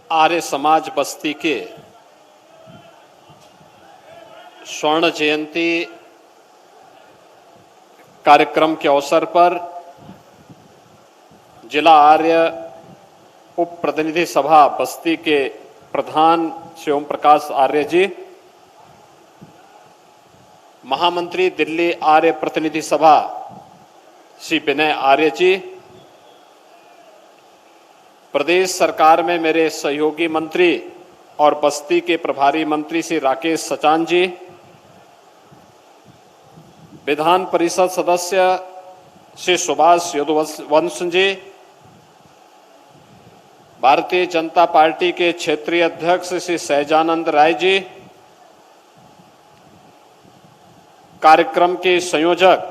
आर्य समाज बस्ती के स्वर्ण जयंती कार्यक्रम के अवसर पर जिला आर्य उप प्रतिनिधि सभा बस्ती के प्रधान श्री ओम प्रकाश आर्य जी, महामंत्री दिल्ली आर्य प्रतिनिधि सभा श्री विनय आर्य जी, प्रदेश सरकार में मेरे सहयोगी मंत्री और बस्ती के प्रभारी मंत्री श्री राकेश सचान जी, विधान परिषद सदस्य श्री सुभाष यदुवंश जी, भारतीय जनता पार्टी के क्षेत्रीय अध्यक्ष श्री सहजानंद राय जी, कार्यक्रम के संयोजक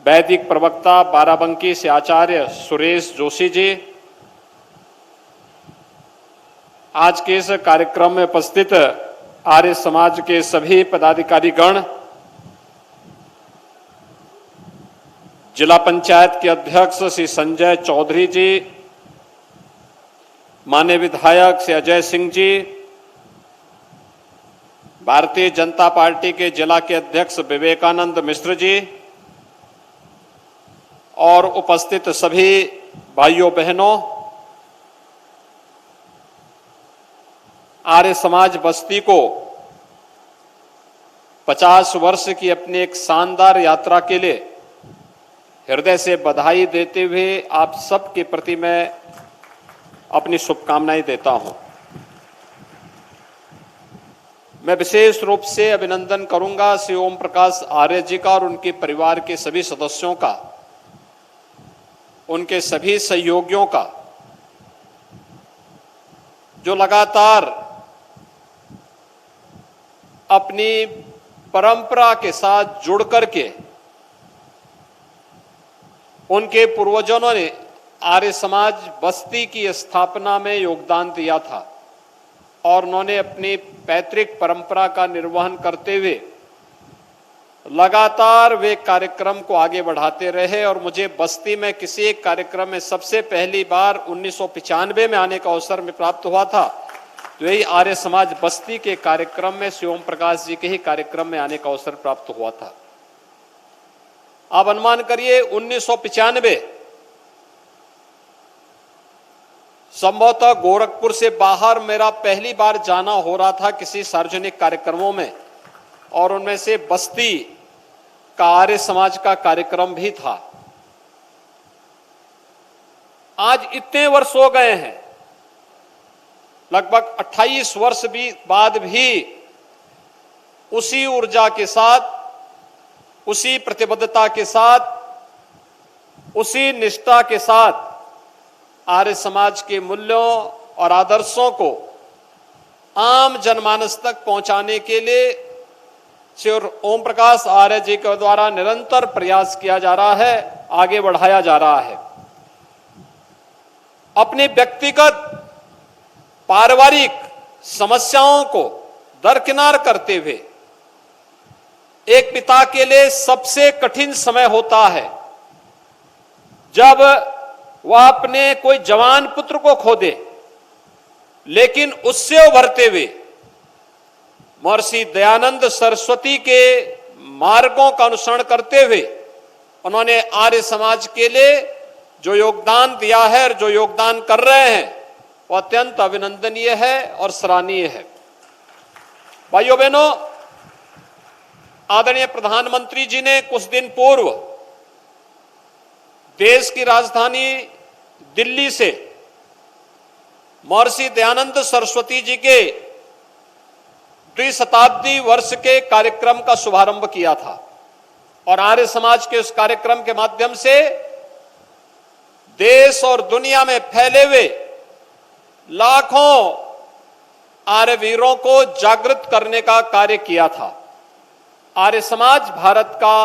वैदिक प्रवक्ता बाराबंकी से आचार्य सुरेश जोशी जी, आज के इस कार्यक्रम में उपस्थित आर्य समाज के सभी पदाधिकारी गण, जिला पंचायत के अध्यक्ष श्री संजय चौधरी जी, माननीय विधायक श्री अजय सिंह जी, भारतीय जनता पार्टी के जिला के अध्यक्ष विवेकानंद मिश्र जी और उपस्थित सभी भाइयों बहनों, आर्य समाज बस्ती को 50 वर्ष की अपनी एक शानदार यात्रा के लिए हृदय से बधाई देते हुए आप सबके प्रति मैं अपनी शुभकामनाएं देता हूं। मैं विशेष रूप से अभिनंदन करूंगा श्री ओम प्रकाश आर्य जी का और उनके परिवार के सभी सदस्यों का, उनके सभी सहयोगियों का, जो लगातार अपनी परंपरा के साथ जुड़ करके उनके पूर्वजों ने आर्य समाज बस्ती की स्थापना में योगदान दिया था और उन्होंने अपनी पैतृक परंपरा का निर्वहन करते हुए लगातार वे कार्यक्रम को आगे बढ़ाते रहे। और मुझे बस्ती में किसी एक कार्यक्रम में सबसे पहली बार 1995 में आने का अवसर में प्राप्त हुआ था, तो यही आर्य समाज बस्ती के कार्यक्रम में श्री ओम प्रकाश जी के ही कार्यक्रम में आने का अवसर प्राप्त हुआ था। आप अनुमान करिए 1995 संभवतः गोरखपुर से बाहर मेरा पहली बार जाना हो रहा था किसी सार्वजनिक कार्यक्रमों में, और उनमें से बस्ती का आर्य समाज का कार्यक्रम भी था। आज इतने वर्ष हो गए हैं, लगभग 28 वर्ष बाद भी उसी ऊर्जा के साथ, उसी प्रतिबद्धता के साथ, उसी निष्ठा के साथ आर्य समाज के मूल्यों और आदर्शों को आम जनमानस तक पहुंचाने के लिए श्री ओम प्रकाश आर्य जी के द्वारा निरंतर प्रयास किया जा रहा है, आगे बढ़ाया जा रहा है। अपने व्यक्तिगत पारिवारिक समस्याओं को दरकिनार करते हुए, एक पिता के लिए सबसे कठिन समय होता है जब वह अपने कोई जवान पुत्र को खो दे, लेकिन उससे उभरते हुए महर्षि दयानंद सरस्वती के मार्गों का अनुसरण करते हुए उन्होंने आर्य समाज के लिए जो योगदान दिया है और जो योगदान कर रहे हैं वो अत्यंत अभिनंदनीय है और सराहनीय है। भाइयों बहनों, आदरणीय प्रधानमंत्री जी ने कुछ दिन पूर्व देश की राजधानी दिल्ली से महर्षि दयानंद सरस्वती जी के द्विशताब्दी वर्ष के कार्यक्रम का शुभारंभ किया था और आर्य समाज के उस कार्यक्रम के माध्यम से देश और दुनिया में फैले हुए लाखों आर्य वीरों को जागृत करने का कार्य किया था। आर्य समाज भारत का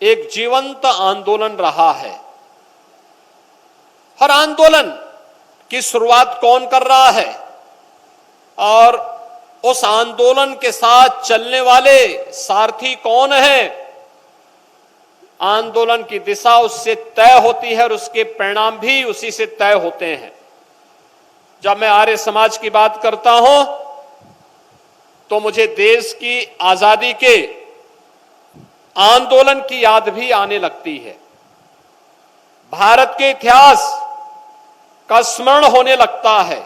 एक जीवंत आंदोलन रहा है। हर आंदोलन की शुरुआत कौन कर रहा है और उस आंदोलन के साथ चलने वाले सारथी कौन है, आंदोलन की दिशा उससे तय होती है और उसके परिणाम भी उसी से तय होते हैं। जब मैं आर्य समाज की बात करता हूं तो मुझे देश की आजादी के आंदोलन की याद भी आने लगती है। भारत के इतिहास का स्मरण होने लगता है।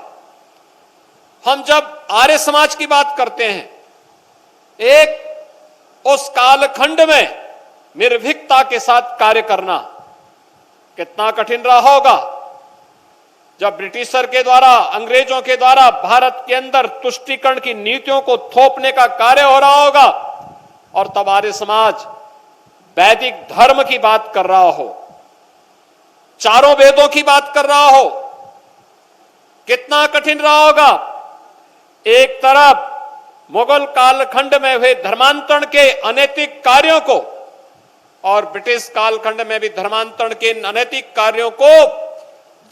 हम जब आर्य समाज की बात करते हैं, एक उस कालखंड में निर्भीकता के साथ कार्य करना कितना कठिन रहा होगा, जब ब्रिटिशर के द्वारा, अंग्रेजों के द्वारा भारत के अंदर तुष्टीकरण की नीतियों को थोपने का कार्य हो रहा होगा, और तब आर्य समाज वैदिक धर्म की बात कर रहा हो, चारों वेदों की बात कर रहा हो, कितना कठिन रहा होगा। एक तरफ मुगल कालखंड में हुए धर्मांतरण के अनैतिक कार्यों को, और ब्रिटिश कालखंड में भी धर्मांतरण के अनैतिक कार्यों को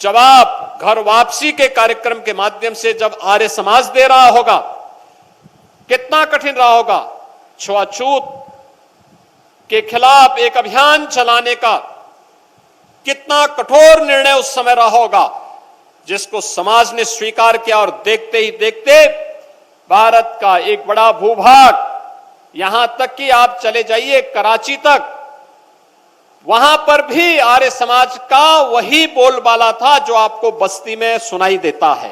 जवाब घर वापसी के कार्यक्रम के माध्यम से जब आर्य समाज दे रहा होगा, कितना कठिन रहा होगा। छुआछूत के खिलाफ एक अभियान चलाने का कितना कठोर निर्णय उस समय रहा होगा, जिसको समाज ने स्वीकार किया, और देखते ही देखते भारत का एक बड़ा भूभाग, यहां तक कि आप चले जाइए कराची तक, वहां पर भी आर्य समाज का वही बोलबाला था जो आपको बस्ती में सुनाई देता है।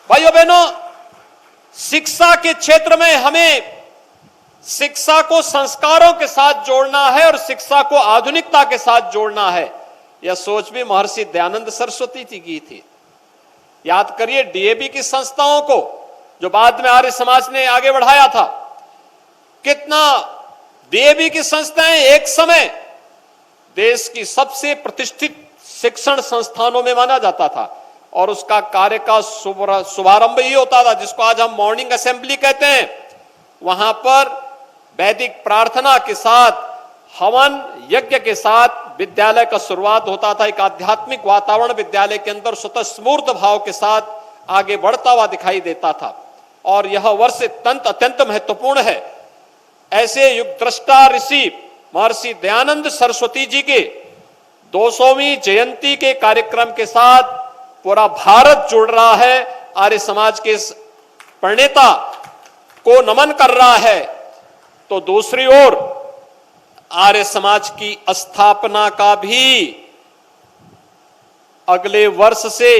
भाइयों बहनों, शिक्षा के क्षेत्र में हमें शिक्षा को संस्कारों के साथ जोड़ना है और शिक्षा को आधुनिकता के साथ जोड़ना है। यह सोच भी महर्षि दयानंद सरस्वती जी की थी। याद करिए डीएवी की संस्थाओं को, जो बाद में आर्य समाज ने आगे बढ़ाया था। कितना डीएवी की संस्थाएं एक समय देश की सबसे प्रतिष्ठित शिक्षण संस्थानों में माना जाता था, और उसका कार्य का शुभारंभ ही होता था, जिसको आज हम मॉर्निंग असेंबली कहते हैं। वहां पर वैदिक प्रार्थना के साथ, हवन यज्ञ के साथ विद्यालय का शुरुआत होता था। एक आध्यात्मिक वातावरण विद्यालय के अंदर स्वतः स्फूर्त भाव के साथ आगे बढ़ता हुआ दिखाई देता था, और यह वर्ष अत्यंत महत्वपूर्ण है। ऐसे युग दृष्टा ऋषि महर्षि दयानंद सरस्वती जी के 200वीं जयंती के कार्यक्रम के साथ पूरा भारत जुड़ रहा है, आर्य समाज के प्रणेता को नमन कर रहा है। तो दूसरी ओर आर्य समाज की स्थापना का भी अगले वर्ष से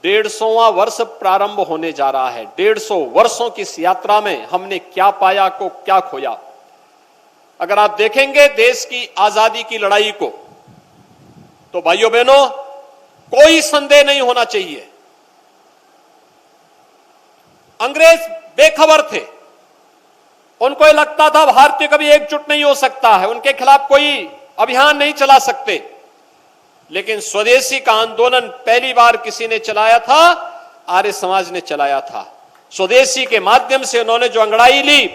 150वां वर्ष प्रारंभ होने जा रहा है। 150 वर्षों की इस यात्रा में हमने क्या पाया, को क्या खोया। अगर आप देखेंगे देश की आजादी की लड़ाई को, तो भाइयों बहनों, कोई संदेह नहीं होना चाहिए, अंग्रेज बेखबर थे। उनको यह लगता था भारतीय कभी एकजुट नहीं हो सकता है, उनके खिलाफ कोई अभियान नहीं चला सकते। लेकिन स्वदेशी का आंदोलन पहली बार किसी ने चलाया था, आर्य समाज ने चलाया था। स्वदेशी के माध्यम से उन्होंने जो अंगड़ाई ली,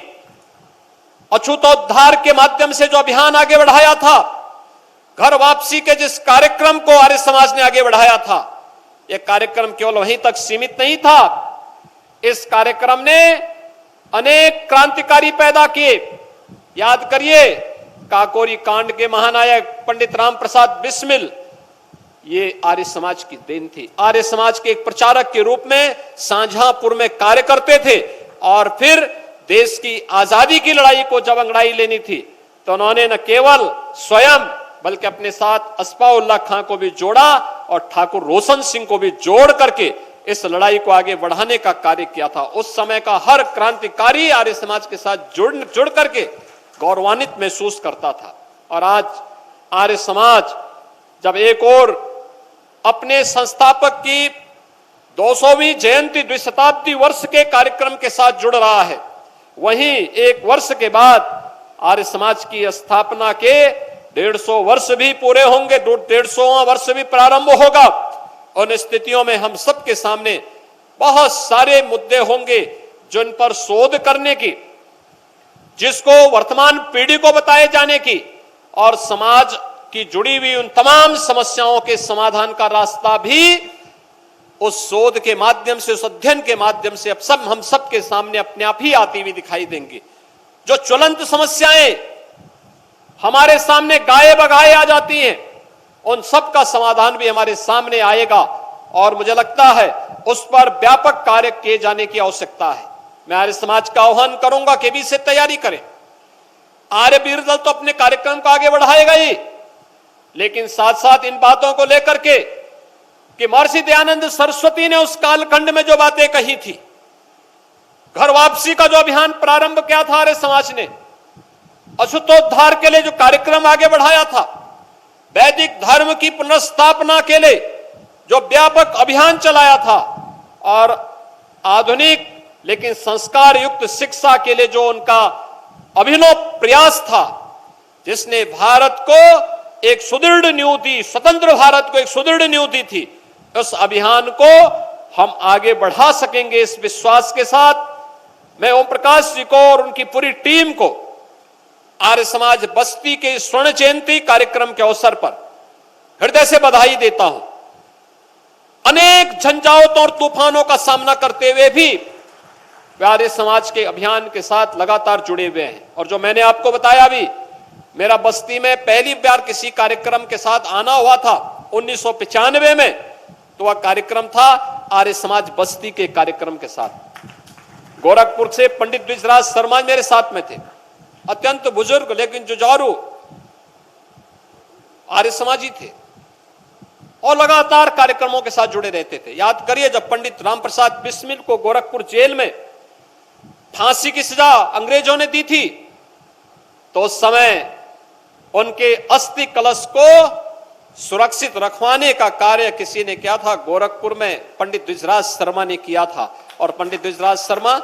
अछूतोद्धार के माध्यम से जो अभियान आगे बढ़ाया था, घर वापसी के जिस कार्यक्रम को आर्य समाज ने आगे बढ़ाया था, यह कार्यक्रम केवल वहीं तक सीमित नहीं था। इस कार्यक्रम ने अनेक क्रांतिकारी पैदा किए। याद करिए काकोरी कांड के महानायक पंडित राम प्रसाद बिस्मिल, ये आर्य समाज की देन थी। आर्य समाज के एक प्रचारक के रूप में शाहजहांपुर में कार्य करते थे, और फिर देश की आजादी की लड़ाई को जब अंगड़ाई लेनी थी, तो उन्होंने न केवल स्वयं बल्कि अपने साथ अस्फाउल्लाह खां को भी जोड़ा, और ठाकुर रोशन सिंह को भी जोड़ करके इस लड़ाई को आगे बढ़ाने का कार्य किया था। उस समय का हर क्रांतिकारी आर्य समाज के साथ जुड़ करके गौरवान्वित महसूस करता था। और आज आर्य समाज जब एक ओर अपने संस्थापक की 200वीं जयंती द्विशताब्दी वर्ष के कार्यक्रम के साथ जुड़ रहा है, वहीं एक वर्ष के बाद आर्य समाज की स्थापना के 150 वर्ष भी पूरे होंगे, 150वां वर्ष भी प्रारंभ होगा। उन स्थितियों में हम सबके सामने बहुत सारे मुद्दे होंगे जिन पर शोध करने की, जिसको वर्तमान पीढ़ी को बताए जाने की, और समाज की जुड़ी हुई उन तमाम समस्याओं के समाधान का रास्ता भी उस शोध के माध्यम से, उस अध्ययन के माध्यम से अब सब हम सबके सामने अपने आप ही आती हुई दिखाई देंगी। जो ज्वलंत समस्याएं हमारे सामने गाये बगाए आ जाती हैं, उन सब का समाधान भी हमारे सामने आएगा। और मुझे लगता है उस पर व्यापक कार्य किए जाने की आवश्यकता है। मैं आर्य समाज का आह्वान करूंगा कि भी से तैयारी करें। आर्य वीर दल तो अपने कार्यक्रम को आगे बढ़ाएगा ही, लेकिन साथ साथ इन बातों को लेकर के कि महर्षि दयानंद सरस्वती ने उस कालखंड में जो बातें कही थी, घर वापसी का जो अभियान प्रारंभ किया था आर्य समाज ने, अछूतोद्धार के लिए जो कार्यक्रम आगे बढ़ाया था, वैदिक धर्म की पुनर्स्थापना के लिए जो व्यापक अभियान चलाया था, और आधुनिक लेकिन संस्कार युक्त शिक्षा के लिए जो उनका अभिनव प्रयास था, जिसने भारत को एक सुदृढ़ नींव दी, स्वतंत्र भारत को एक सुदृढ़ नींव दी थी, उस अभियान को हम आगे बढ़ा सकेंगे। इस विश्वास के साथ मैं ओम प्रकाश जी को और उनकी पूरी टीम को आर्य समाज बस्ती के स्वर्ण जयंती कार्यक्रम के अवसर पर हृदय से बधाई देता हूं। अनेक झंझावातों और तूफानों का सामना करते हुए भी वे आर्य समाज के अभियान के साथ लगातार जुड़े हुए हैं। और जो मैंने आपको बताया भी, मेरा बस्ती में पहली बार किसी कार्यक्रम के साथ आना हुआ था 1995 में, तो वह कार्यक्रम था आर्य समाज बस्ती के कार्यक्रम के साथ। गोरखपुर से पंडित द्विजराज शर्मा मेरे साथ में थे, अत्यंत बुजुर्ग लेकिन जुझारू आर्य समाजी थे और लगातार कार्यक्रमों के साथ जुड़े रहते थे। याद करिए, जब पंडित राम प्रसाद बिस्मिल को गोरखपुर जेल में फांसी की सजा अंग्रेजों ने दी थी, तो उस समय उनके अस्थि कलश को सुरक्षित रखवाने का कार्य किसी ने किया था, गोरखपुर में पंडित द्विजराज शर्मा ने किया था। और पंडित द्विजराज शर्मा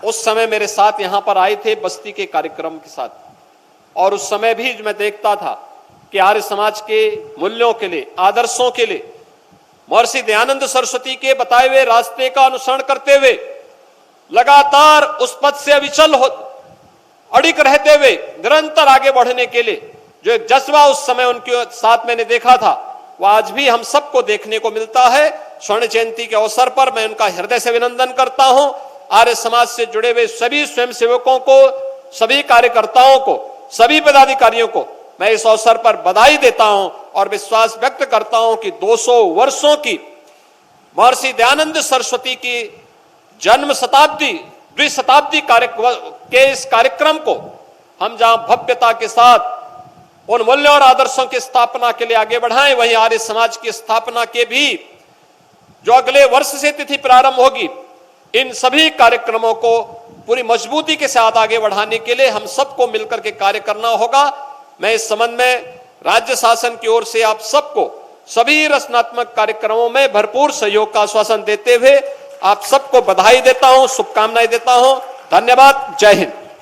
उस समय मेरे साथ यहां पर आए थे बस्ती के कार्यक्रम के साथ, और उस समय भी मैं देखता था कि आर्य समाज के मूल्यों के लिए, आदर्शों के लिए महर्षि दयानंद सरस्वती के बताए हुए रास्ते का अनुसरण करते हुए लगातार उस पथ से अविचल अड़िग रहते हुए निरंतर आगे बढ़ने के लिए जो एक जज्बा उस समय उनके साथ मैंने देखा था, वह आज भी हम सबको देखने को मिलता है। स्वर्ण जयंती के अवसर पर मैं उनका हृदय से अभिनंदन करता हूं। आर्य समाज से जुड़े हुए सभी स्वयंसेवकों को, सभी कार्यकर्ताओं को, सभी पदाधिकारियों को मैं इस अवसर पर बधाई देता हूं और विश्वास व्यक्त करता हूं कि 200 वर्षों की महर्षि दयानंद सरस्वती की जन्म शताब्दी, द्विशताब्दी के इस कार्यक्रम को हम जहां भव्यता के साथ उन मूल्यों और आदर्शों की स्थापना के लिए आगे बढ़ाएं, वहीं आर्य समाज की स्थापना के भी जो अगले वर्ष से तिथि प्रारंभ होगी, इन सभी कार्यक्रमों को पूरी मजबूती के साथ आगे बढ़ाने के लिए हम सबको मिलकर के कार्य करना होगा। मैं इस संबंध में राज्य शासन की ओर से आप सबको सभी रचनात्मक कार्यक्रमों में भरपूर सहयोग का आश्वासन देते हुए आप सबको बधाई देता हूं, शुभकामनाएं देता हूं। धन्यवाद। जय हिंद।